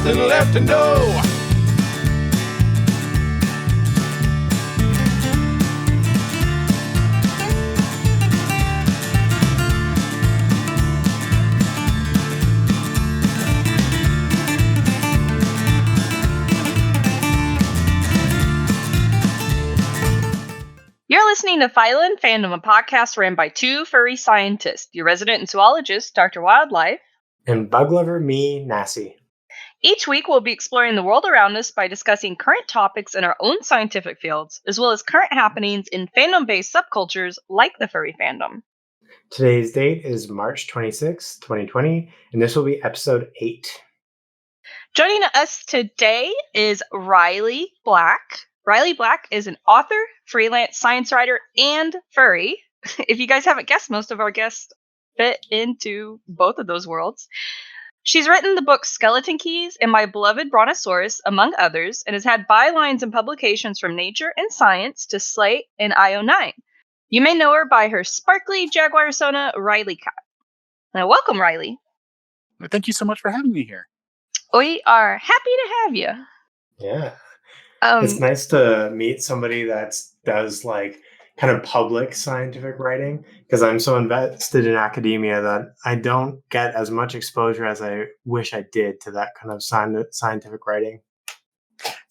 nothing left to know. You're listening to Phyla and Fandom, a podcast ran by two furry scientists, your resident zoologist, Dr. Wildlife, and bug lover me, Nassie. Each week, we'll be exploring the world around us by discussing current topics in our own scientific fields, as well as current happenings in fandom-based subcultures like the furry fandom. Today's date is March 26, 2020, and this will be episode 8. Joining us today is Riley Black. Riley Black is an author, freelance science writer, and furry. If you guys haven't guessed, most of our guests fit into both of those worlds. She's written the books Skeleton Keys and My Beloved Brontosaurus, among others, and has had bylines and publications from Nature and Science to Slate and IO9. You may know her by her sparkly Jaguar Sona Riley cat. Now, welcome, Riley. Thank you so much for having me here. We are happy to have you. Yeah. It's nice to meet somebody that does like kind of public scientific writing, because I'm so invested in academia that I don't get as much exposure as I wish I did to that kind of scientific writing.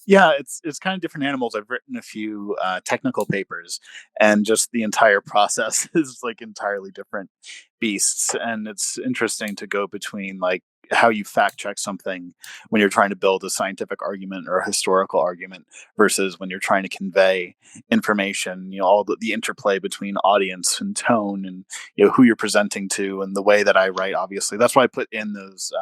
Yeah, it's kind of different animals. I've written a few technical papers, and just the entire process is like entirely different beasts. And it's interesting to go between like how you fact check something when you're trying to build a scientific argument or a historical argument versus when you're trying to convey information, all the interplay between audience and tone and, who you're presenting to and the way that I write, obviously. That's why I put in those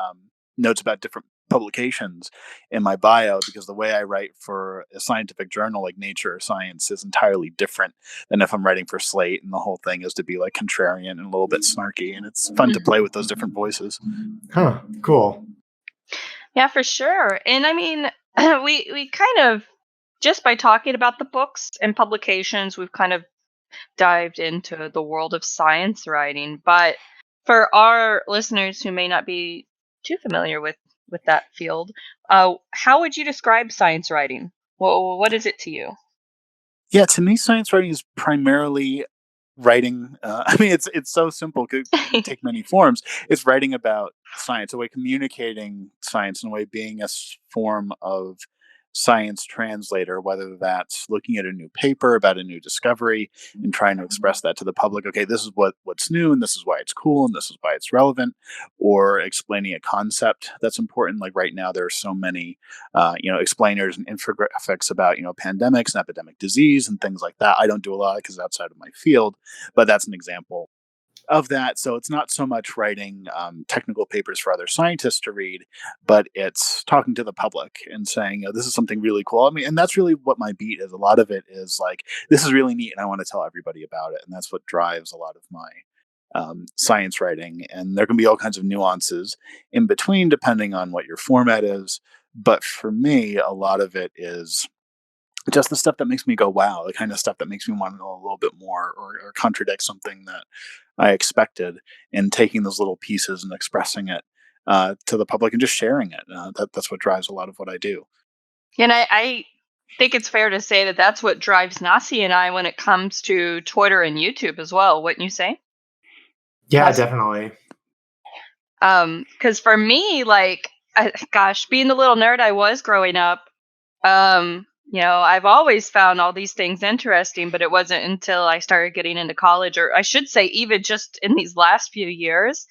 notes about different publications in my bio, because the way I write for a scientific journal like Nature or Science is entirely different than if I'm writing for Slate, and the whole thing is to be like contrarian and a little bit snarky, and it's fun to play with those different voices. Huh, cool. Yeah, for sure. And I mean, we kind of, just by talking about the books and publications, we've kind of dived into the world of science writing. But for our listeners who may not be too familiar with that field, how would you describe science writing? What is it to you? Yeah, to me, science writing is primarily writing. I mean, it's so simple. It could take many forms. It's writing about science, a way communicating science, in a way being a form of science translator, whether that's looking at a new paper about a new discovery and trying to express that to the public. Okay, this is what's new, and this is why it's cool, and this is why it's relevant, or explaining a concept that's important. Like right now, there are so many, explainers and infographics about, pandemics and epidemic disease and things like that. I don't do a lot because it's outside of my field, but that's an example of that. So it's not so much writing technical papers for other scientists to read, but it's talking to the public and saying, this is something really cool. I mean, and that's really what my beat is. A lot of it is like, this is really neat and I want to tell everybody about it. And that's what drives a lot of my science writing. And there can be all kinds of nuances in between, depending on what your format is. But for me, a lot of it is just the stuff that makes me go, wow, the kind of stuff that makes me want to know a little bit more, or contradict something that I expected, and taking those little pieces and expressing it to the public and just sharing it. That's what drives a lot of what I do. And I think it's fair to say that that's what drives Nassie and I when it comes to Twitter and YouTube as well, wouldn't you say? Yeah, definitely. Because for me, like, being the little nerd I was growing up, I've always found all these things interesting, but it wasn't until I started getting into college, or I should say even just in these last few years,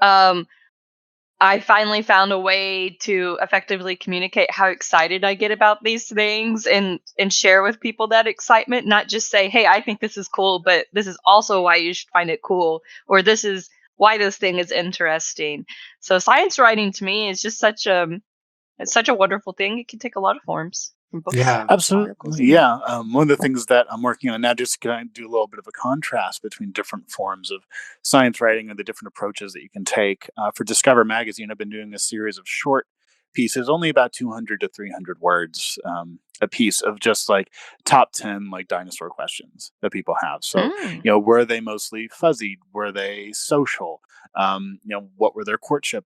I finally found a way to effectively communicate how excited I get about these things and share with people that excitement, not just say, hey, I think this is cool, but this is also why you should find it cool, or this is why this thing is interesting. So science writing to me is just it's such a wonderful thing. It can take a lot of forms. Yeah, absolutely. Yeah. One of the things that I'm working on now, just to do a little bit of a contrast between different forms of science writing and the different approaches that you can take. For Discover Magazine, I've been doing a series of short pieces, only about 200 to 300 words a piece, of just like top 10 like dinosaur questions that people have. So, were they mostly fuzzy? Were they social? What were their courtship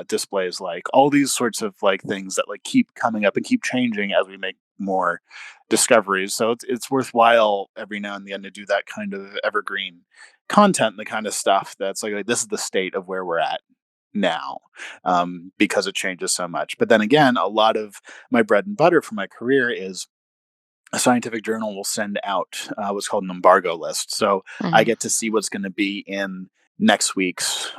displays, like all these sorts of like things that like keep coming up and keep changing as we make more discoveries. So it's worthwhile every now and then to do that kind of evergreen content, the kind of stuff that's like this is the state of where we're at now, because it changes so much. But then again, a lot of my bread and butter for my career is a scientific journal will send out what's called an embargo list. So I Mhm. get to see what's going to be in next week's,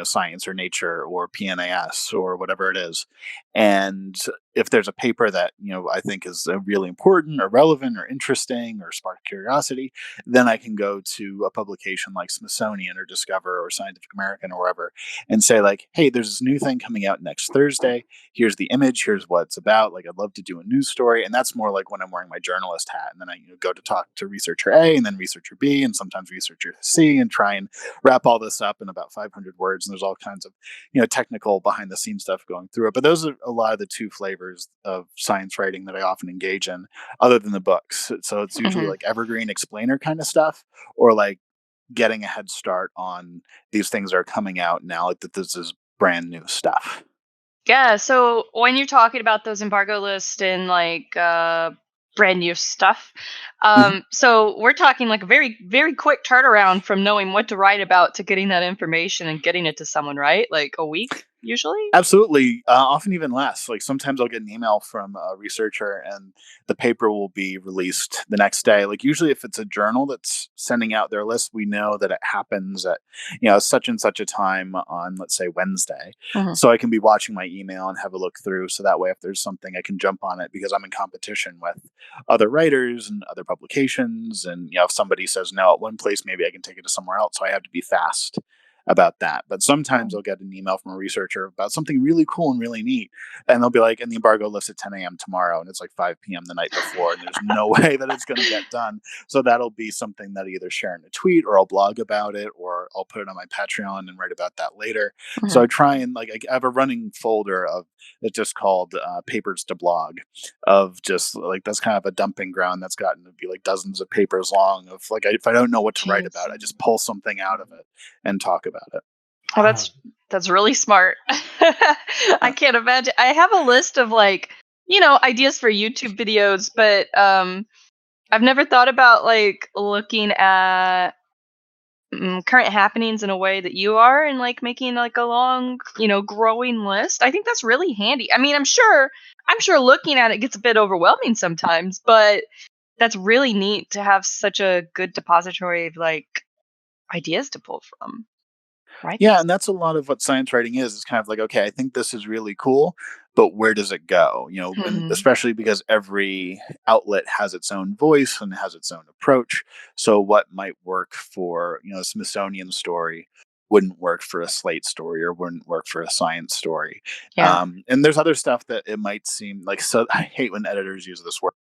Science or Nature or PNAS or whatever it is. And if there's a paper that I think is really important or relevant or interesting or spark curiosity, then I can go to a publication like Smithsonian or Discover or Scientific American or wherever and say like, hey, there's this new thing coming out next Thursday. Here's the image, here's what it's about. Like, I'd love to do a news story. And that's more like when I'm wearing my journalist hat. And then I go to talk to researcher A and then researcher B and sometimes researcher C and try and wrap all this up in about 500 words. And there's all kinds of, technical behind the scenes stuff going through it. But those are a lot of the two flavors of science writing that I often engage in, other than the books. So it's usually Mhm. like evergreen explainer kind of stuff, or like getting a head start on these things that are coming out now, like that this is brand new stuff. Yeah, so when you're talking about those embargo lists and like brand new stuff, Mhm. so we're talking like a very very quick turnaround from knowing what to write about to getting that information and getting it to someone, right? Like a week usually. Absolutely. Often even less. Like sometimes I'll get an email from a researcher and the paper will be released the next day. Like usually if it's a journal that's sending out their list, we know that it happens at, such and such a time on, let's say, Wednesday. Mhm. So I can be watching my email and have a look through. So that way, if there's something, I can jump on it because I'm in competition with other writers and other publications. And, if somebody says no at one place, maybe I can take it to somewhere else. So I have to be fast about that. But sometimes I'll get an email from a researcher about something really cool and really neat. And they'll be like, and the embargo lifts at 10 a.m. tomorrow. And it's like 5 p.m. the night before. And there's no way that it's going to get done. So that'll be something that I either share in a tweet or I'll blog about it or I'll put it on my Patreon and write about that later. So Mhm. I try and like, I have a running folder of it's just called Papers to Blog, of just like that's kind of a dumping ground that's gotten to be like dozens of papers long of like, if I don't know what to write Jeez. about, I just pull something out of it and talk about it. Oh, Ah, that's really smart. I Uh, can't imagine. I have a list of like, ideas for YouTube videos, but I've never thought about like looking at current happenings in a way that you are and like making like a long, growing list. I think that's really handy. I mean, I'm sure looking at it gets a bit overwhelming sometimes, but that's really neat to have such a good depository of like ideas to pull from. Write Yeah, these. and that's a lot of what science writing is. It's kind of like, okay, I think this is really cool, but where does it go? And Mhm. especially because every outlet has its own voice and has its own approach. So what might work for, a Smithsonian story wouldn't work for a Slate story or wouldn't work for a science story. Yeah. And there's other stuff that it might seem like, so I hate when editors use this word.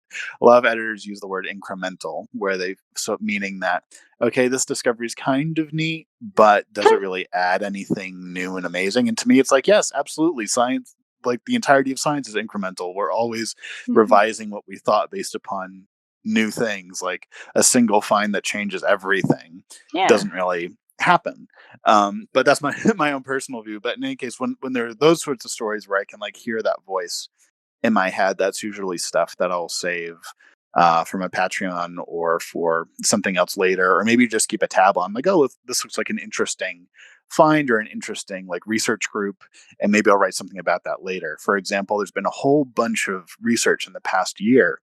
A lot of editors use the word incremental, where they, so meaning that, okay, this discovery is kind of neat, but does it really add anything new and amazing? And to me, it's like, yes, absolutely. Science, like the entirety of science is incremental. We're always Mhm. revising what we thought based upon new things. Like a single find that changes everything Yeah. doesn't really happen. But that's my my own personal view. But in any case, when there are those sorts of stories where I can like hear that voice in my head, that's usually stuff that I'll save for my Patreon or for something else later, or maybe just keep a tab on. Like, oh, this looks like an interesting find or an interesting like research group, and maybe I'll write something about that later. For example, there's been a whole bunch of research in the past year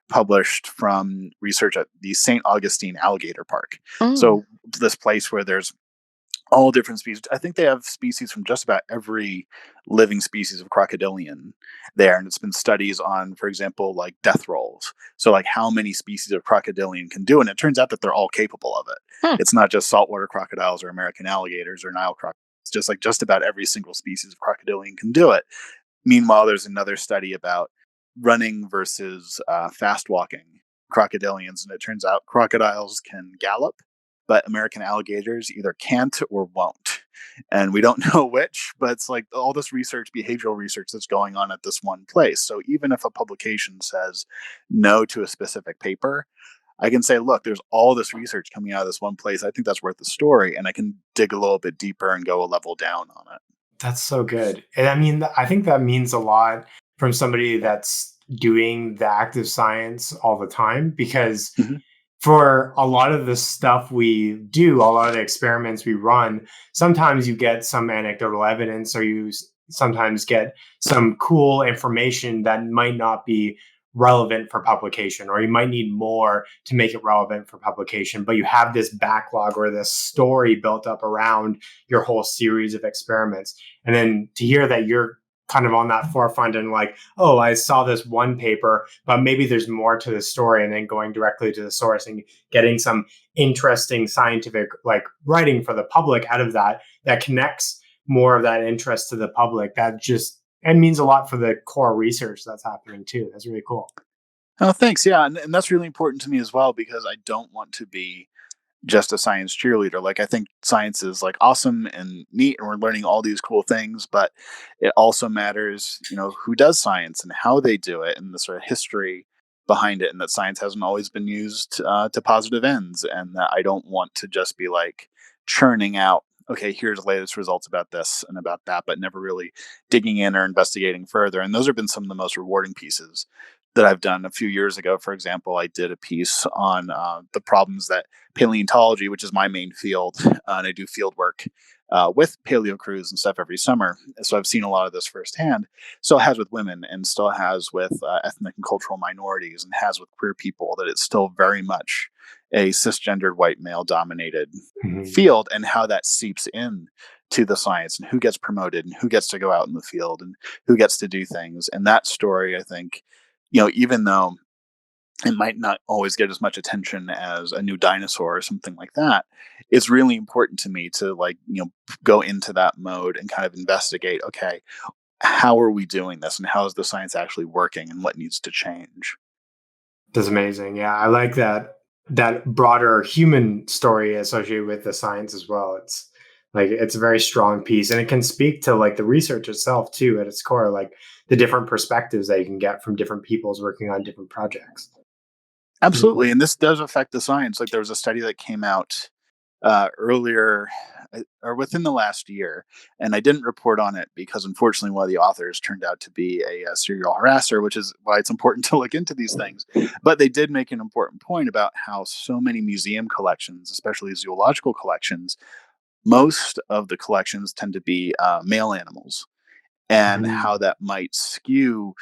published from research at the St. Augustine Alligator Park. Mm. So this place where there's all different species. I think they have species from just about every living species of crocodilian there. And it's been studies on, for example, like death rolls. So, like how many species of crocodilian can do. And it turns out that they're all capable of it. Hmm. It's not just saltwater crocodiles or American alligators or Nile crocodiles. It's just like just about every single species of crocodilian can do it. Meanwhile, there's another study about running versus fast walking crocodilians, and it turns out crocodiles can gallop, but American alligators either can't or won't. And we don't know which, but it's like all this research, behavioral research that's going on at this one place. So even if a publication says no to a specific paper, I can say, look, there's all this research coming out of this one place. I think that's worth the story. And I can dig a little bit deeper and go a level down on it. That's so good. And I mean, I think that means a lot from somebody that's doing the active science all the time, because Hmm. for a lot of the stuff we do, a lot of the experiments we run, sometimes you get some anecdotal evidence, or you sometimes get some cool information that might not be relevant for publication, or you might need more to make it relevant for publication, but you have this backlog or this story built up around your whole series of experiments. And then to hear that you're kind of on that forefront and like, oh, I saw this one paper, but maybe there's more to the story, and then going directly to the source and getting some interesting scientific like writing for the public out of that, that connects more of that interest to the public, that just, and means a lot for the core research that's happening too. That's really cool. Oh, thanks. Yeah, and that's really important to me as well because I don't want to be just a science cheerleader. Like I think science is like awesome and neat and we're learning all these cool things, but it also matters, who does science and how they do it and the sort of history behind it, and that science hasn't always been used to positive ends, and that I don't want to just be like churning out, okay, here's the latest results about this and about that, but never really digging in or investigating further. And those have been some of the most rewarding pieces that I've done. A few years ago, for example, I did a piece on the problems that paleontology, which is my main field, and I do field work with paleo crews and stuff every summer. So I've seen a lot of this firsthand. Still has with women, and still has with ethnic and cultural minorities, and has with queer people. That it's still very much a cisgendered white male dominated Mhm. field, and how that seeps in to the science and who gets promoted and who gets to go out in the field and who gets to do things. And that story, I think, even though it might not always get as much attention as a new dinosaur or something like that, it's really important to me to like, go into that mode and kind of investigate, okay, how are we doing this and how is the science actually working and what needs to change? That's amazing. Yeah, I like that broader human story associated with the science as well. It's like it's a very strong piece, and it can speak to like the research itself too at its core, like the different perspectives that you can get from different peoples working on different projects. Pretty Absolutely. cool. And this does affect the science. Like there was a study that came out earlier or within the last year, and I didn't report on it because unfortunately one of the authors turned out to be a serial harasser, which is why it's important to look into these things. But they did make an important point about how so many museum collections, especially zoological collections, most of the collections tend to be male animals, and how Mhm. that might skew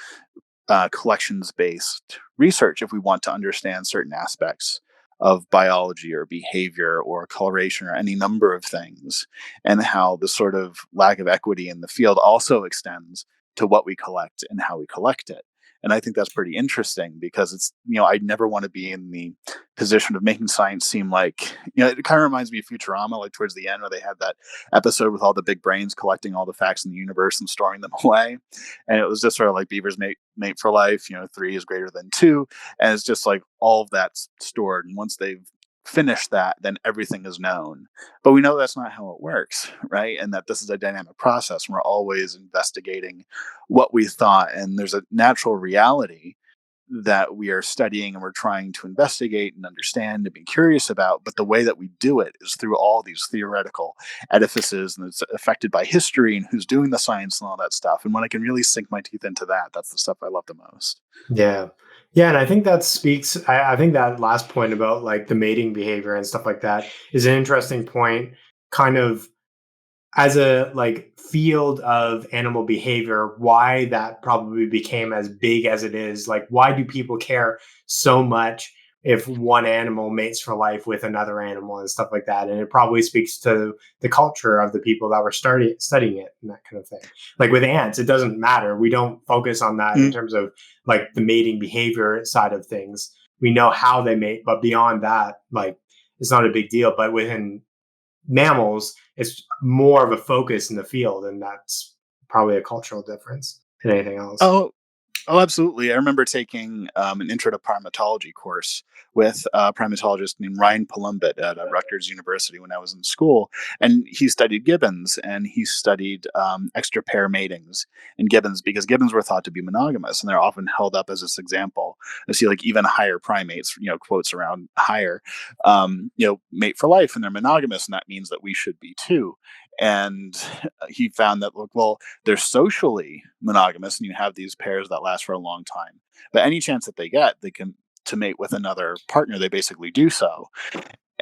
collections based research if we want to understand certain aspects of biology or behavior or coloration or any number of things, and how the sort of lack of equity in the field also extends to what we collect and how we collect it. And I think that's pretty interesting because it's, I never want to be in the position of making science seem like, it kind of reminds me of Futurama, like towards the end where they had that episode with all the big brains collecting all the facts in the universe and storing them away. And it was just sort of like beavers mate for life, 3 is greater than 2. And it's just like all of that's stored. And once they've finished that, then everything is known. But we know that's not how it works, right? And that this is a dynamic process. And we're always investigating what we thought. And there's a natural reality that we are studying and we're trying to investigate and understand and be curious about. But the way that we do it is through all these theoretical edifices, and it's affected by history and who's doing the science and all that stuff. And when I can really sink my teeth into that, that's the stuff I love the most. Yeah. Yeah. And I think that speaks, I think that last point about like the mating behavior and stuff like that is an interesting point, kind of as a like field of animal behavior, why that probably became as big as it is. Like, why do people care so much if one animal mates for life with another animal and stuff like that? And it probably speaks to the culture of the people that were studying it and that kind of thing. Like with ants, it doesn't matter. We don't focus on that in Mm. terms of like the mating behavior side of things. We know how they mate, but beyond that, like it's not a big deal. But within mammals, it's more of a focus in the field, and that's probably a cultural difference than anything else. Oh, Oh, absolutely. I remember taking an intro to primatology course with a primatologist named Ryan Palumbit at Rutgers University when I was in school. And he studied gibbons, and he studied extra pair matings in gibbons because gibbons were thought to be monogamous. And they're often held up as this example. I see like even higher primates, quotes around higher, mate for life and they're monogamous. And that means that we should be too. And he found that, look, well, they're socially monogamous, and you have these pairs that last for a long time. But any chance that they get, they can to mate with another partner, they basically do so.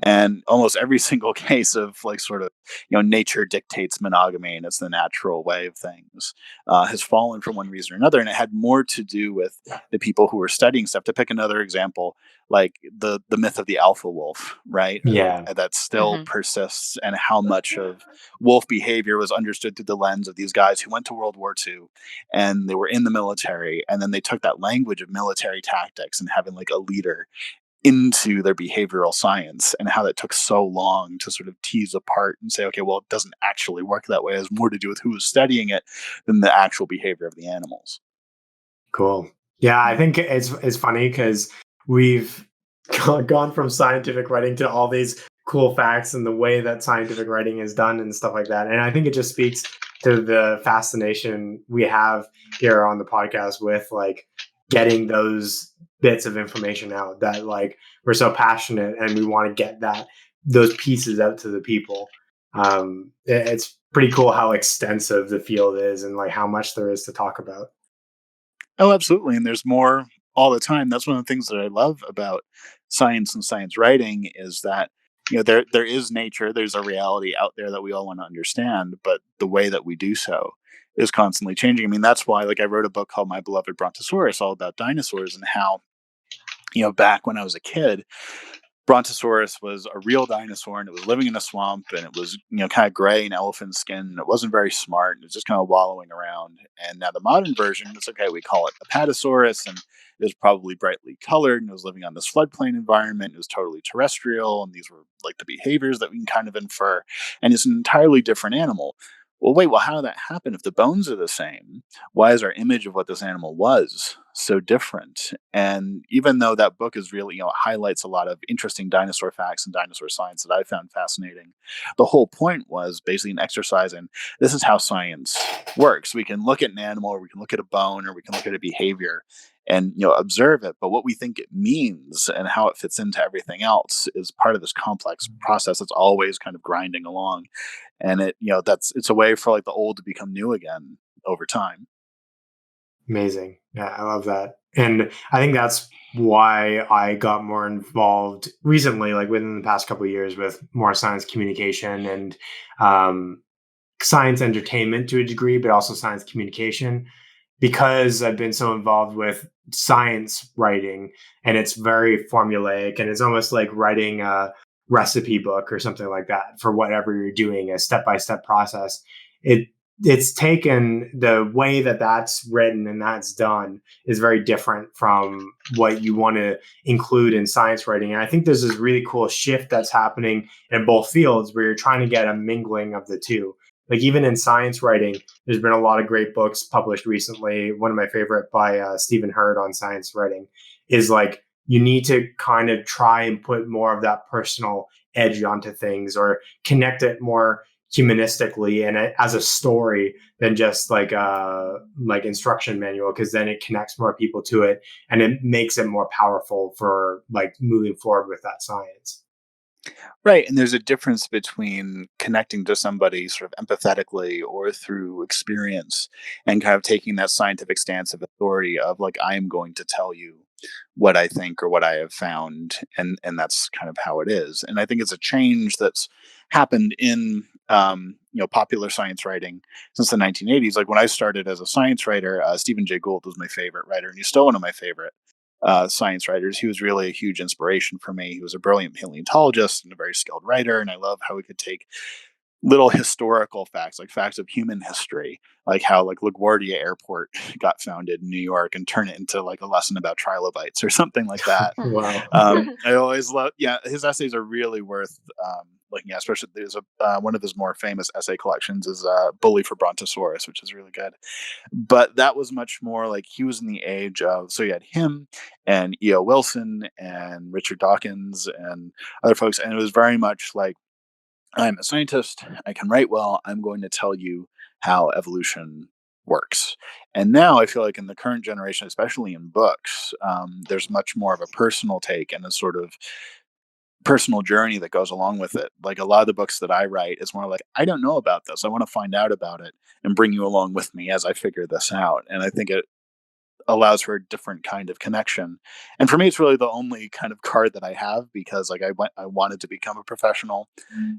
And almost every single case of like sort of nature dictates monogamy and it's the natural way of things has fallen for one reason or another, and it had more to do with the people who were studying stuff. To pick another example, like the myth of the alpha wolf, right? Yeah. That still Hmm. persists, and how much of wolf behavior was understood through the lens of these guys who went to World War II and they were in the military, and then they took that language of military tactics and having like a leader into their behavioral science, and how that took so long to sort of tease apart and say, okay, well, it doesn't actually work that way. It has more to do with who was studying it than the actual behavior of the animals. Cool. Yeah, I think it's funny because we've gone from scientific writing to all these cool facts and the way that scientific writing is done and stuff like that. And I think it just speaks to the fascination we have here on the podcast with like getting those bits of information out that like we're so passionate and we want to get those pieces out to the people. It's pretty cool how extensive the field is and like how much there is to talk about. Oh, absolutely. And there's more all the time. That's one of the things that I love about science and science writing is that there is nature, there's a reality out there that we all want to understand, but the way that we do so is constantly changing. I mean, that's why like I wrote a book called My Beloved Brontosaurus, all about dinosaurs, and how back when I was a kid, Brontosaurus was a real dinosaur, and it was living in a swamp, and it was, kind of gray and elephant skin. And it wasn't very smart, and it was just kind of wallowing around. And now the modern version, it's okay. We call it Apatosaurus, and it was probably brightly colored, and it was living on this floodplain environment. It was totally terrestrial, and these were like the behaviors that we can kind of infer. And it's an entirely different animal. Well, wait, well, how did that happen? If the bones are the same, why is our image of what this animal was so different? And even though that book is really, highlights a lot of interesting dinosaur facts and dinosaur science that I found fascinating, the whole point was basically an exercise in this is how science works. We can look at an animal, or we can look at a bone, or we can look at a behavior and observe it, but what we think it means and how it fits into everything else is part of this complex process that's always kind of grinding along. And it's a way for like the old to become new again over time. Amazing. Yeah, I love that. And I think that's why I got more involved recently, like within the past couple of years, with more science communication and um, science entertainment to a degree, but also science communication, because I've been so involved with science writing, and it's very formulaic, and it's almost like writing a recipe book or something like that for whatever you're doing, a step-by-step process. It's taken the way that that's written and that's done is very different from what you want to include in science writing. And I think there's this really cool shift that's happening in both fields where you're trying to get a mingling of the two. Like even in science writing, there's been a lot of great books published recently. One of my favorite by Stephen Hurd on science writing is like you need to kind of try and put more of that personal edge onto things or connect it more humanistically and as a story than just like instruction manual, because then it connects more people to it and it makes it more powerful for like moving forward with that science. Right. And there's a difference between connecting to somebody sort of empathetically or through experience, and kind of taking that scientific stance of authority of like, I am going to tell you what I think or what I have found. And that's kind of how it is. And I think it's a change that's happened in, popular science writing since the 1980s. Like when I started as a science writer, Stephen Jay Gould was my favorite writer, and he's still one of my favorite science writers. He was really a huge inspiration for me. He was a brilliant paleontologist and a very skilled writer. And I love how he could take little historical facts, like facts of human history, like how like LaGuardia Airport got founded in New York, and turn it into like a lesson about trilobites or something like that. Wow. I always love, yeah, his essays are really worth looking at. Especially there's one of his more famous essay collections is Bully for Brontosaurus, which is really good. But that was much more like he was in the age of, so you had him and E.O. Wilson and Richard Dawkins and other folks, and it was very much like, I'm a scientist, I can write well, I'm going to tell you how evolution works. And now I feel like in the current generation, especially in books, there's much more of a personal take and a sort of personal journey that goes along with it. Like a lot of the books that I write, it's more like, I don't know about this. I want to find out about it and bring you along with me as I figure this out. And I think it allows for a different kind of connection. And for me, it's really the only kind of card that I have, because like I wanted to become a professional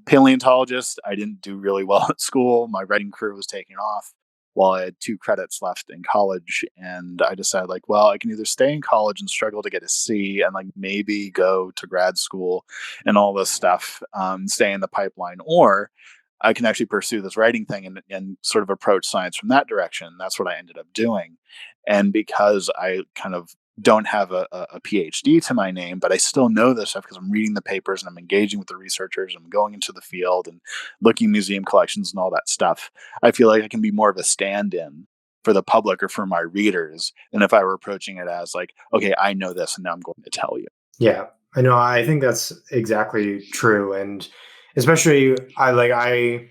paleontologist. I didn't do really well at school. My writing career was taking off while I had 2 credits left in college. And I decided, like, well, I can either stay in college and struggle to get a C and like maybe go to grad school and all this stuff, stay in the pipeline, or I can actually pursue this writing thing and sort of approach science from that direction. That's what I ended up doing. And because I kind of don't have a PhD to my name, but I still know this stuff because I'm reading the papers and I'm engaging with the researchers. I'm going into the field and looking at museum collections and all that stuff. I feel like I can be more of a stand-in for the public or for my readers than if I were approaching it as like, okay, I know this and now I'm going to tell you. Yeah, I know. I think that's exactly true. And especially I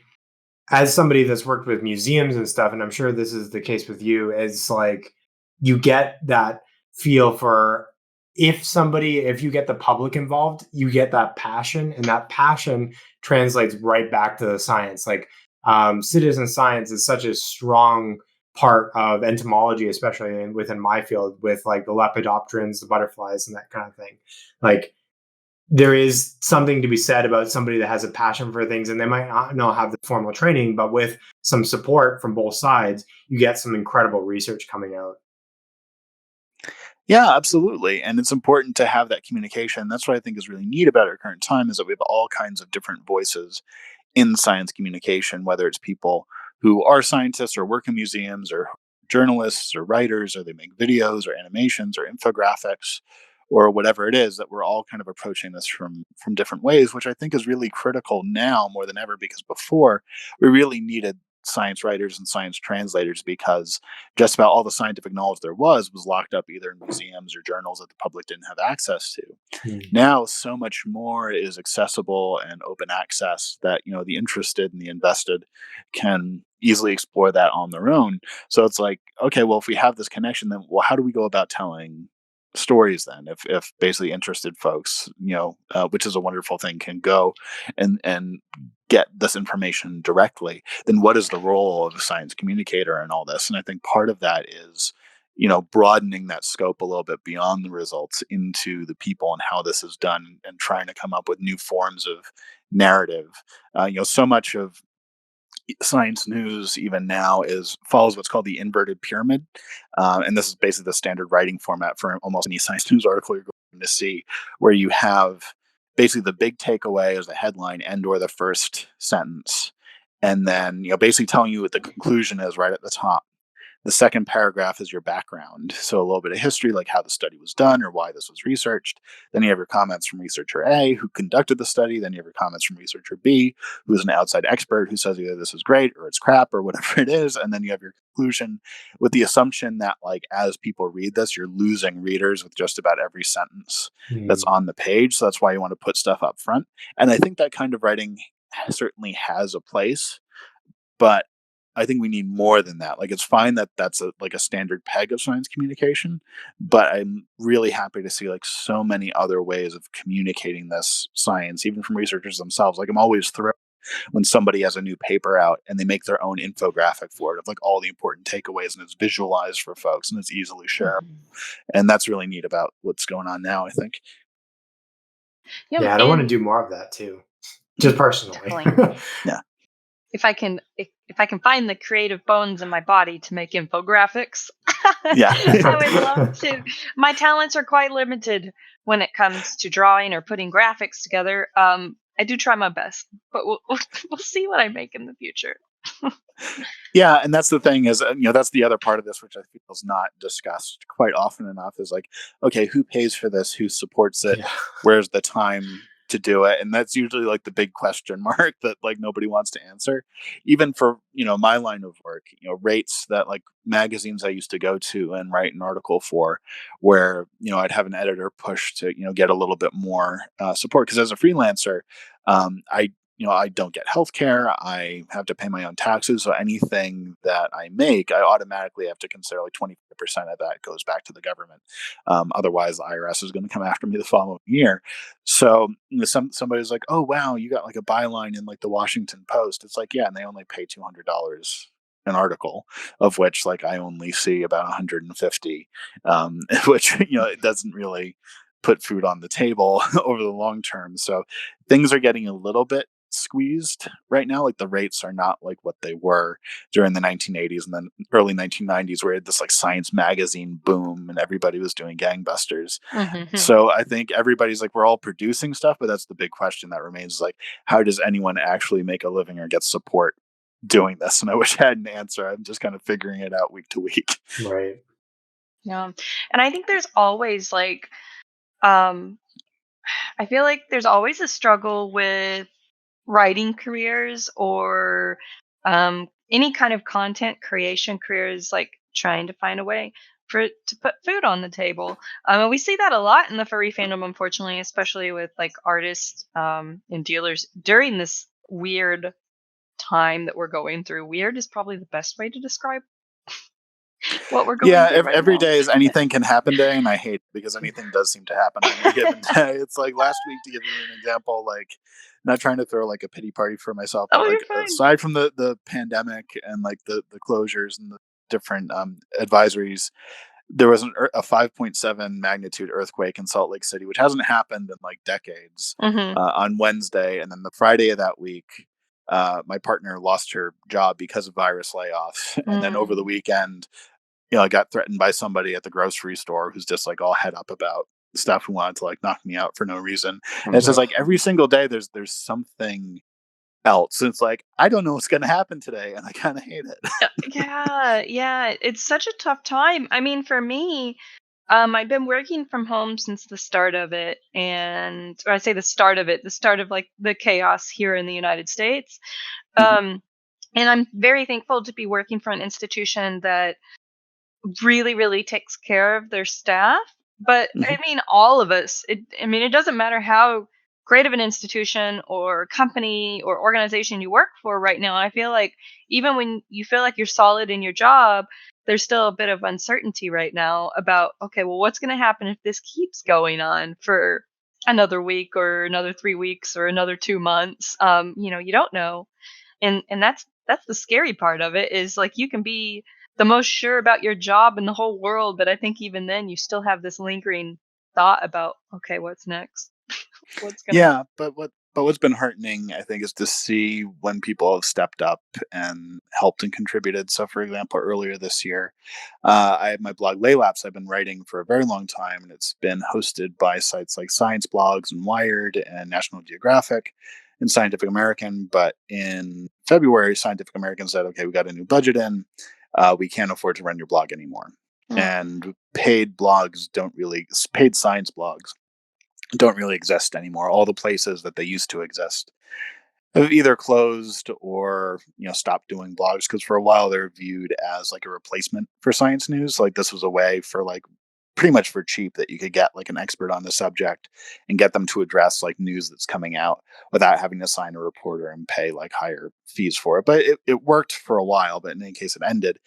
as somebody that's worked with museums and stuff, and I'm sure this is the case with you, is like you get that feel for if you get the public involved, you get that passion, and that passion translates right back to the science. Like citizen science is such a strong part of entomology, especially within my field, with like the lepidopterans, the butterflies, and that kind of thing. Like there is something to be said about somebody that has a passion for things, and they might not have the formal training, but with some support from both sides, you get some incredible research coming out. Yeah, absolutely. And it's important to have that communication. That's what I think is really neat about our current time, is that we have all kinds of different voices in science communication, whether it's people who are scientists or work in museums, or journalists or writers, or they make videos or animations or infographics or whatever it is, that we're all kind of approaching this from different ways, which I think is really critical now more than ever, because before we really needed science writers and science translators, because just about all the scientific knowledge there was locked up either in museums or journals that the public didn't have access to. Hmm. Now so much more is accessible and open access that, the interested and the invested can easily explore that on their own. So it's like, okay, well, if we have this connection, then well, how do we go about telling stories then, if basically interested folks, which is a wonderful thing, can go and get this information directly, then what is the role of a science communicator in all this? And I think part of that is, broadening that scope a little bit beyond the results into the people and how this is done, and trying to come up with new forms of narrative. So much of science news even now is follows what's called the inverted pyramid, and this is basically the standard writing format for almost any science news article you're going to see, where you have basically the big takeaway as the headline and or the first sentence, and then basically telling you what the conclusion is right at the top. The second paragraph is your background. So a little bit of history, like how the study was done or why this was researched. Then you have your comments from researcher A, who conducted the study. Then you have your comments from researcher B, who is an outside expert who says either this is great or it's crap or whatever it is. And then you have your conclusion, with the assumption that, like, as people read this, you're losing readers with just about every sentence that's Hmm. on the page. So that's why you want to put stuff up front. And I think that kind of writing certainly has a place, but I think we need more than that. Like, it's fine that that's a standard peg of science communication, but I'm really happy to see like so many other ways of communicating this science, even from researchers themselves. Like, I'm always thrilled when somebody has a new paper out and they make their own infographic for it of like all the important takeaways, and it's visualized for folks and it's easily shared. Mhm. And that's really neat about what's going on now, I think. Yeah, Yeah, I don't want to and do more of that too, just personally. definitely. Yeah. If I can find the creative bones in my body to make infographics, Yeah. I would love to. My talents are quite limited when it comes to drawing or putting graphics together. I do try my best, but we'll see what I make in the future. Yeah, and that's the thing is, that's the other part of this, which I feel is not discussed quite often enough, is like, okay, who pays for this? Who supports it? Yeah. Where's the time to do it? And that's usually like the big question mark that like nobody wants to answer. Even for, my line of work, rates that like magazines I used to go to and write an article for, where, I'd have an editor push to, get a little bit more support. Because as a freelancer, I I don't get health care. I have to pay my own taxes. So anything that I make, I automatically have to consider like 25% of that goes back to the government. Otherwise, the IRS is going to come after me the following year. So somebody's like, oh, wow, you got like a byline in like the Washington Post. It's like, yeah, and they only pay $200 an article, of which like I only see about 150, which, it doesn't really put food on the table over the long term. So things are getting a little bit squeezed right now. Like the rates are not like what they were during the 1980s and then early 1990s, where we had this like science magazine boom and everybody was doing gangbusters. So I think everybody's like, we're all producing stuff, but that's the big question that remains, like, how does anyone actually make a living or get support doing this? And I wish I had an answer. I'm just kind of figuring it out week to week. Right. Yeah. And I think there's always like, um, I feel like there's always a struggle with writing careers or any kind of content creation careers, like trying to find a way to put food on the table. And we see that a lot in the furry fandom, unfortunately, especially with like artists and dealers during this weird time that we're going through. Weird is probably the best way to describe what we're going Yeah, through right every now. day is anything can happen day, and I hate it because anything does seem to happen on any given day. It's like last week, to give you an example, like, not trying to throw like a pity party for myself, but Oh, you're like fine. aside from the pandemic and like the closures and the different advisories, there was a 5.7 magnitude earthquake in Salt Lake City, which hasn't happened in like decades, on Wednesday, and then the Friday of that week. My partner lost her job because of virus layoffs, and then over the weekend, I got threatened by somebody at the grocery store who's just like all head up about stuff, who wanted to like knock me out for no reason. And it's just like every single day there's something else. And it's like, I don't know what's going to happen today, and I kind of hate it. Yeah, it's such a tough time. I mean, for me, I've been working from home since the start of it, and or I say the start of it, the start of like the chaos here in the United States. Um, and I'm very thankful to be working for an institution that really, really takes care of their staff. But I mean, all of us. It doesn't matter how great of an institution or company or organization you work for right now. I feel like even when you feel like you're solid in your job, there's still a bit of uncertainty right now about, okay, well, what's going to happen if this keeps going on for another week or another 3 weeks or another 2 months? You don't know, and that's the scary part of it, is like you can be the most sure about your job in the whole world, but I think even then you still have this lingering thought about, okay, what's next? What's gonna happen? Yeah, what's been heartening, I think, is to see when people have stepped up and helped and contributed. So, for example, earlier this year, I have my blog Laylaps. I've been writing for a very long time, and it's been hosted by sites like Science Blogs and Wired and National Geographic and Scientific American. But in February, Scientific American said, "Okay, we got a new budget in. We can't afford to run your blog anymore." And paid science blogs don't really exist anymore. All the places that they used to exist have either closed or stopped doing blogs, because for a while they're viewed as like a replacement for science news. Like this was a way for like pretty much for cheap that you could get like an expert on the subject and get them to address like news that's coming out without having to sign a reporter and pay like higher fees for it. But it worked for a while, but in any case it ended.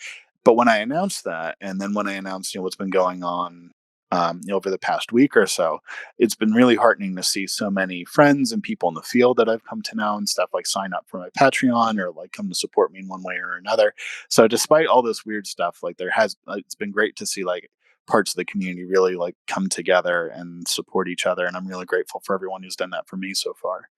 But when I announced that, and then when I announced what's been going on over the past week or so, it's been really heartening to see so many friends and people in the field that I've come to know and stuff, like sign up for my Patreon or like come to support me in one way or another. So despite all this weird stuff, like it's been great to see like parts of the community really like come together and support each other. And I'm really grateful for everyone who's done that for me so far.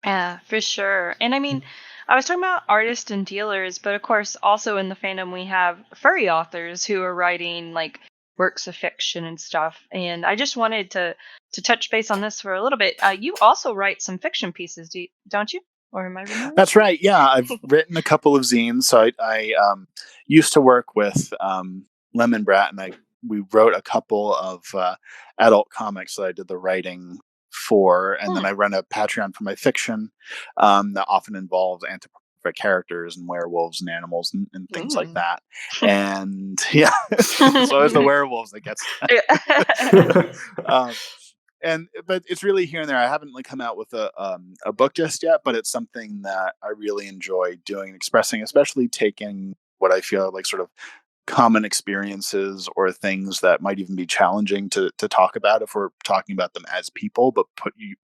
Yeah, for sure. And I mean, I was talking about artists and dealers, but of course, also in the fandom, we have furry authors who are writing like works of fiction and stuff. And I just wanted to touch base on this for a little bit. You also write some fiction pieces, don't you? Or am I remembering? That's right. Yeah, I've written a couple of zines. So I used to work with Lemon Brat, and we wrote a couple of adult comics that I did the writing for, and then I run a Patreon for my fiction that often involves anthropomorphic characters and werewolves and animals and things like that. And yeah, so it's the werewolves that gets. but it's really here and there. I haven't come out with a book just yet, but it's something that I really enjoy doing, expressing, especially taking what I feel like sort of common experiences or things that might even be challenging to talk about if we're talking about them as people, but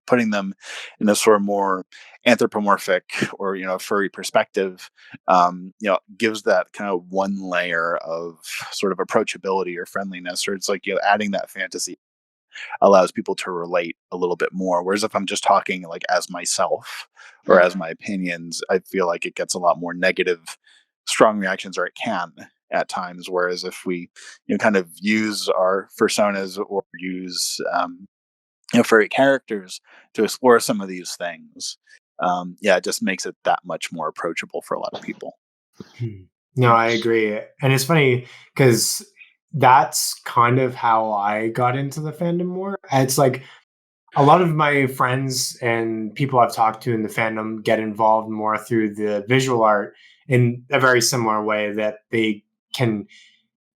putting them in a sort of more anthropomorphic or furry perspective, gives that kind of one layer of sort of approachability or friendliness, or it's like adding that fantasy allows people to relate a little bit more. Whereas if I'm just talking as myself or as my opinions, I feel like it gets a lot more negative, strong reactions, or it can at times. Whereas if we kind of use our personas or use furry characters to explore some of these things, it just makes it that much more approachable for a lot of people. No, I agree. And it's funny because that's kind of how I got into the fandom more. It's like a lot of my friends and people I've talked to in the fandom get involved more through the visual art in a very similar way that they can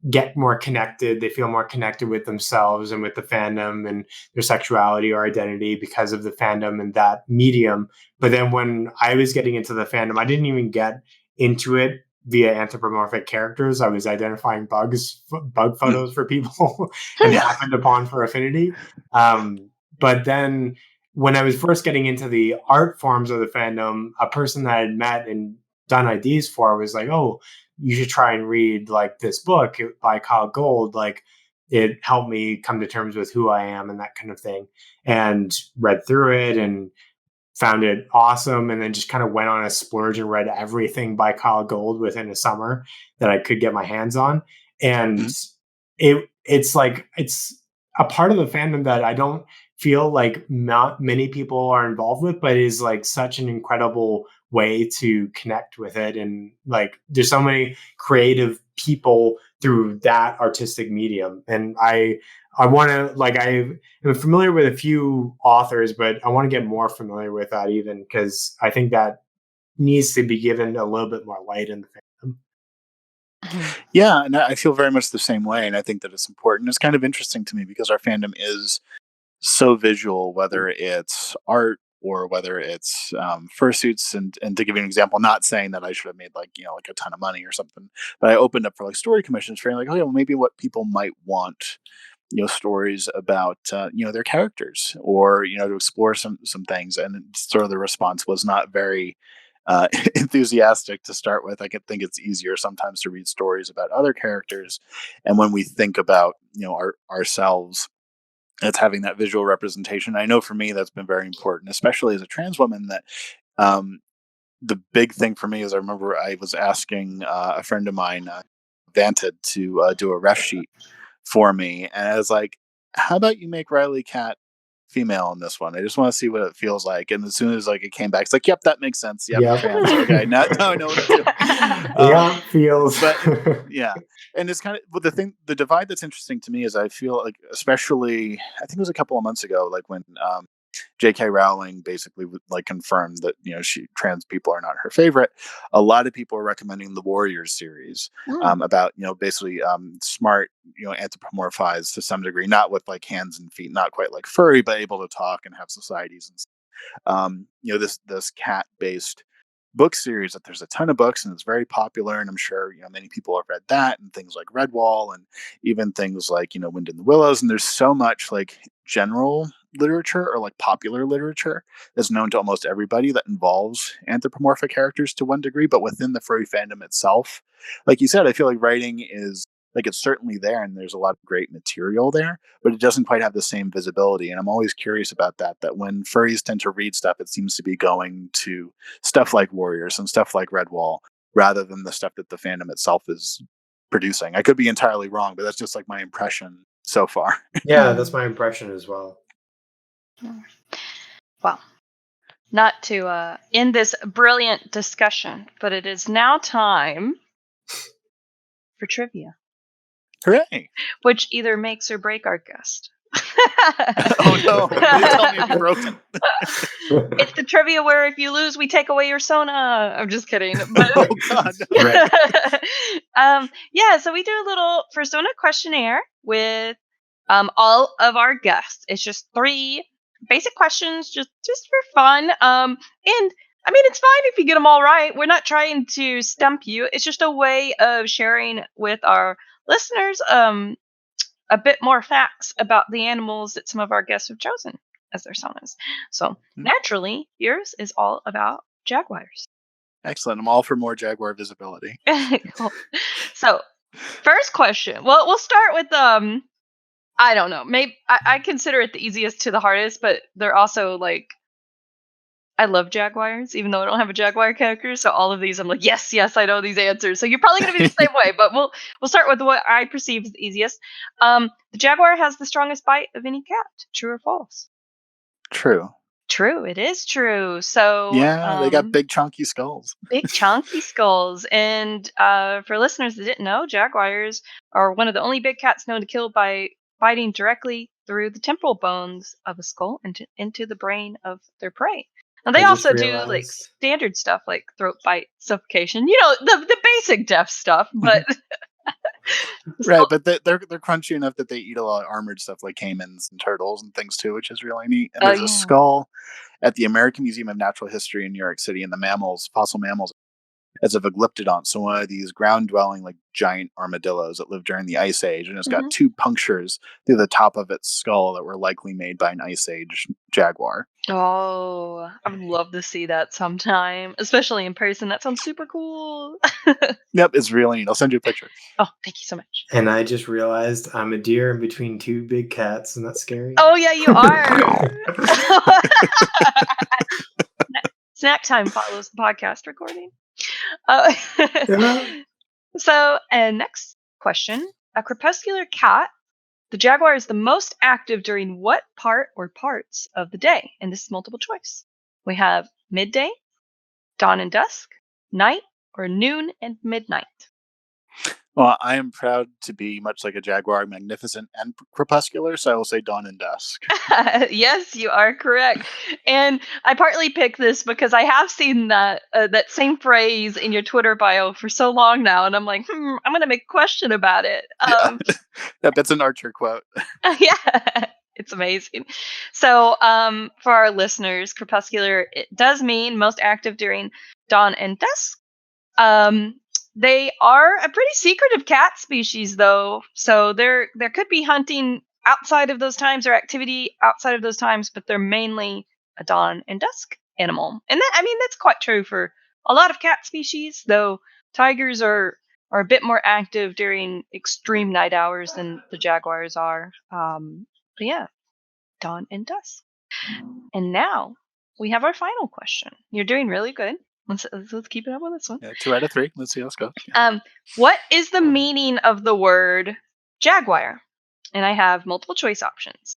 get more connected. They feel more connected with themselves and with the fandom and their sexuality or identity because of the fandom and that medium. But then when I was getting into the fandom, I didn't even get into it via anthropomorphic characters. I was identifying bug photos for people and happened upon for affinity. But then when I was first getting into the art forms of the fandom, a person that I had met and done IDs for was like, "Oh, you should try and read this book by Kyle Gold. It helped me come to terms with who I am and that kind of thing." And read through it and found it awesome, and then just kind of went on a splurge and read everything by Kyle Gold within a summer that I could get my hands on. And it's a part of the fandom that I don't feel like not many people are involved with, but is such an incredible way to connect with it. And there's so many creative people through that artistic medium. And I want to I'm familiar with a few authors, but I want to get more familiar with that even because I think that needs to be given a little bit more light in the fandom. Yeah, and I feel very much the same way, and I think that it's important. It's kind of interesting to me because our fandom is so visual, whether it's art or whether it's fursuits. And to give you an example, not saying that I should have made a ton of money or something, but I opened up for story commissions for oh yeah, well, maybe what people might want, stories about their characters, or to explore some things. And sort of the response was not very enthusiastic to start with. I could think it's easier sometimes to read stories about other characters, and when we think about ourselves, it's having that visual representation. I know for me that's been very important, especially as a trans woman. That the big thing for me is I remember I was asking a friend of mine, Vanted, to do a ref sheet for me, and I was like, "How about you make Riley Cat female in this one? I just want to see what it feels like." And as soon as it came back, it's like, "Yep, that makes sense. Yep, Yep. trans. Okay, now I know what I'm doing." Yeah, feels. But yeah, and it's kind of, but the divide that's interesting to me is I feel like, especially, I think it was a couple of months ago, when J.K. Rowling basically confirmed that trans people are not her favorite. A lot of people are recommending the Warriors series, about basically smart, anthropomorphized to some degree, not with hands and feet, not quite like furry, but able to talk and have societies and this cat based book series, that there's a ton of books and it's very popular, and I'm sure many people have read that, and things like Redwall, and even things like Wind in the Willows. And there's so much general literature or popular literature that's known to almost everybody that involves anthropomorphic characters to one degree. But within the furry fandom itself, like you said, I feel like writing is it's certainly there, and there's a lot of great material there, but it doesn't quite have the same visibility. And I'm always curious about that when furries tend to read stuff, it seems to be going to stuff like Warriors and stuff like Redwall, rather than the stuff that the fandom itself is producing. I could be entirely wrong, but that's just my impression so far. Yeah, that's my impression as well. Well, not to end this brilliant discussion, but it is now time for trivia. Hooray! Which either makes or break our guest. Oh no! Please tell me I'm broken. It's the trivia where if you lose, we take away your Sona. I'm just kidding. But oh God! So we do a little Persona questionnaire with all of our guests. It's just 3 basic questions, just for fun. And I mean, it's fine if you get them all right. We're not trying to stump you. It's just a way of sharing with our listeners a bit more facts about the animals that some of our guests have chosen as their saunas. So naturally, yours is all about jaguars. Excellent. I'm all for more jaguar visibility. Cool. So, first question. Well, we'll start with I don't know. Maybe I consider it the easiest to the hardest, but they're also like I love jaguars, even though I don't have a jaguar character. So all of these, I'm like, yes, I know these answers. So you're probably gonna be the same way, but we'll start with what I perceive as the easiest. The jaguar has the strongest bite of any cat. True or false? True. True. It is true. So Yeah, they got big chunky skulls. Big chunky skulls. And for listeners that didn't know, jaguars are one of the only big cats known to kill by biting directly through the temporal bones of a skull into the brain of their prey. And they also do like standard stuff like throat bite, suffocation. You know, the basic death stuff, but right, but they're crunchy enough that they eat a lot of armored stuff like caimans and turtles and things too, which is really neat. And there's a skull at the American Museum of Natural History in New York City in the fossil mammals as a Viglyptodont, so one of these ground-dwelling like giant armadillos that lived during the Ice Age, and it's got 2 punctures through the top of its skull that were likely made by an Ice Age jaguar. Oh, I would love to see that sometime, especially in person. That sounds super cool. Yep, it's really neat. I'll send you a picture. Oh, thank you so much. And I just realized I'm a deer in between 2 big cats. Isn't that scary? Oh, yeah, you are. Snack time follows the podcast recording. So, and next question. A crepuscular cat, the jaguar is the most active during what part or parts of the day? And this is multiple choice. We have midday, dawn and dusk, night, or noon and midnight. Well, I am proud to be much like a jaguar, magnificent and crepuscular, so I will say dawn and dusk. Yes, you are correct. And I partly picked this because I have seen that that same phrase in your Twitter bio for so long now, and I'm like, I'm going to make a question about it. That's an Archer quote. Yeah, it's amazing. So, for our listeners, crepuscular, it does mean most active during dawn and dusk. They are a pretty secretive cat species, though, so there could be hunting outside of those times or activity outside of those times, but they're mainly a dawn and dusk animal. And that, I mean, that's quite true for a lot of cat species, though tigers are a bit more active during extreme night hours than the jaguars are. But yeah, dawn and dusk. And now we have our final question. You're doing really good. Let's keep it up on this one. Yeah, 2 out of 3. Let's see how this goes. What is the meaning of the word jaguar? And I have multiple choice options.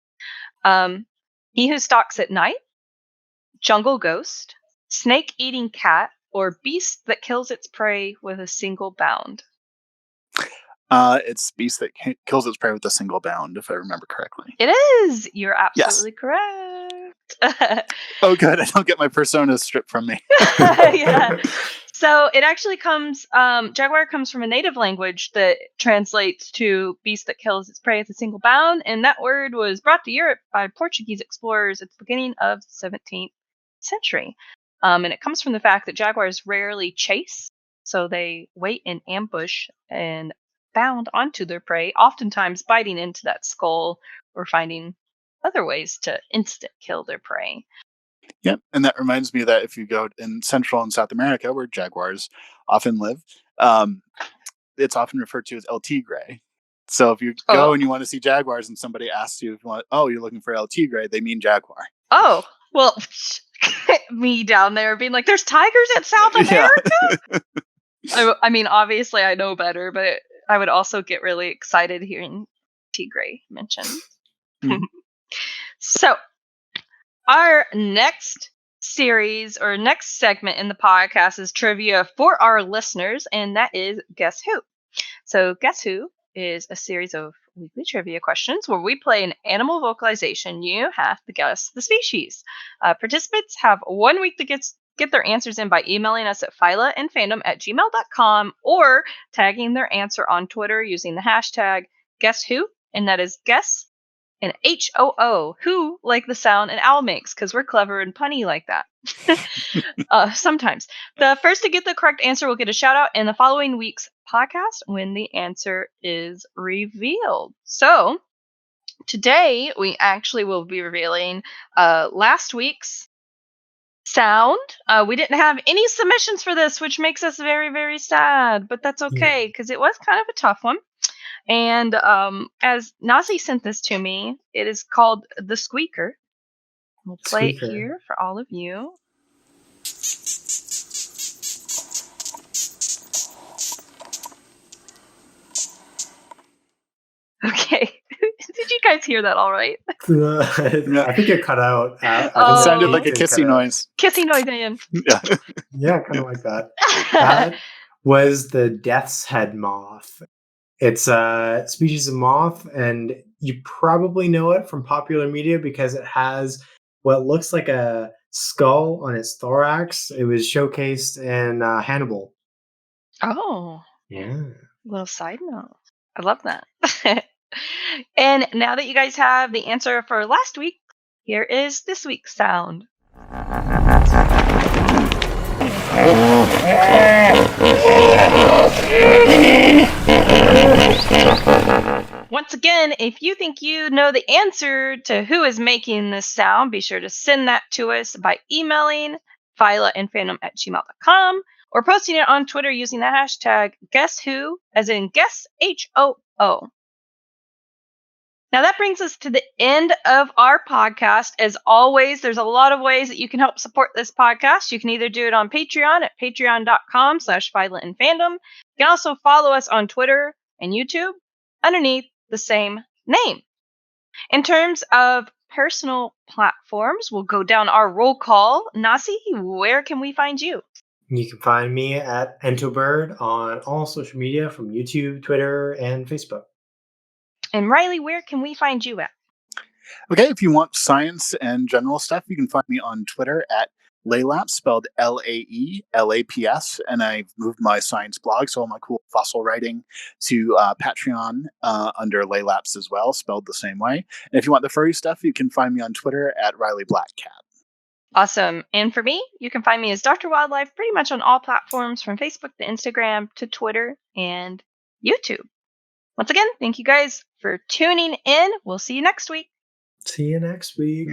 He who stalks at night, jungle ghost, snake-eating cat, or beast that kills its prey with a single bound. It's beast that kills its prey with a single bound, if I remember correctly. It is. You're absolutely correct. Oh, good. I don't get my persona stripped from me. Yeah. So it actually comes, jaguar comes from a native language that translates to beast that kills its prey with a single bound. And that word was brought to Europe by Portuguese explorers at the beginning of the 17th century. And it comes from the fact that jaguars rarely chase. So they wait in ambush and bound onto their prey, oftentimes biting into that skull or finding other ways to instant kill their prey. Yep, and that reminds me that if you go in Central and South America, where jaguars often live, it's often referred to as El Tigre. So if you go and you want to see jaguars, and somebody asks you if you want, you're looking for El Tigre, they mean jaguar. Oh, well, me down there being like, there's tigers in South America? Yeah. I mean, obviously I know better, but I would also get really excited hearing Tigre mentioned. So, our next series or next segment in the podcast is trivia for our listeners, and that is Guess Who. So, Guess Who is a series of weekly trivia questions where we play an animal vocalization. You have to guess the species. Participants have 1 week to get their answers in by emailing us at phylaandfandom@gmail.com or tagging their answer on Twitter using the hashtag Guess Who, and that is Guess and HOO, who like the sound an owl makes, because we're clever and punny like that. Sometimes. The first to get the correct answer will get a shout out in the following week's podcast when the answer is revealed. So today we actually will be revealing last week's sound. We didn't have any submissions for this, which makes us very, very sad, but that's okay because it was kind of a tough one. And as Nazi sent this to me, it is called The Squeaker. We'll play it here for all of you. Okay. Did you guys hear that all right? I think it cut out. It sounded like a kissy noise. Kissy noise, Ian. Yeah, kind of like that. That was the death's head moth. It's a species of moth, and you probably know it from popular media because it has what looks like a skull on its thorax. It was showcased in Hannibal. Oh. Yeah. Little side note. I love that. And now that you guys have the answer for last week, here is this week's sound. Once again, if you think you know the answer to who is making this sound, be sure to send that to us by emailing phylaandfandom@gmail.com or posting it on Twitter using the hashtag guesswho, as in guess HOO. Now that brings us to the end of our podcast. As always, there's a lot of ways that you can help support this podcast. You can either do it on Patreon at patreon.com/Phyla and Fandom. You can also follow us on Twitter and YouTube underneath the same name. In terms of personal platforms, we'll go down our roll call. Nasi, where can we find you? You can find me at Entobird on all social media from YouTube, Twitter, and Facebook. And Riley, where can we find you at? Okay, if you want science and general stuff, you can find me on Twitter at Laylaps, spelled LAELAPS, and I've moved my science blog, so all my cool fossil writing, to Patreon under Laylaps as well, spelled the same way. And if you want the furry stuff, you can find me on Twitter at Riley Blackcat. Awesome. And for me, you can find me as Dr. Wildlife pretty much on all platforms from Facebook to Instagram to Twitter and YouTube. Once again, thank you guys for tuning in. We'll see you next week. See you next week.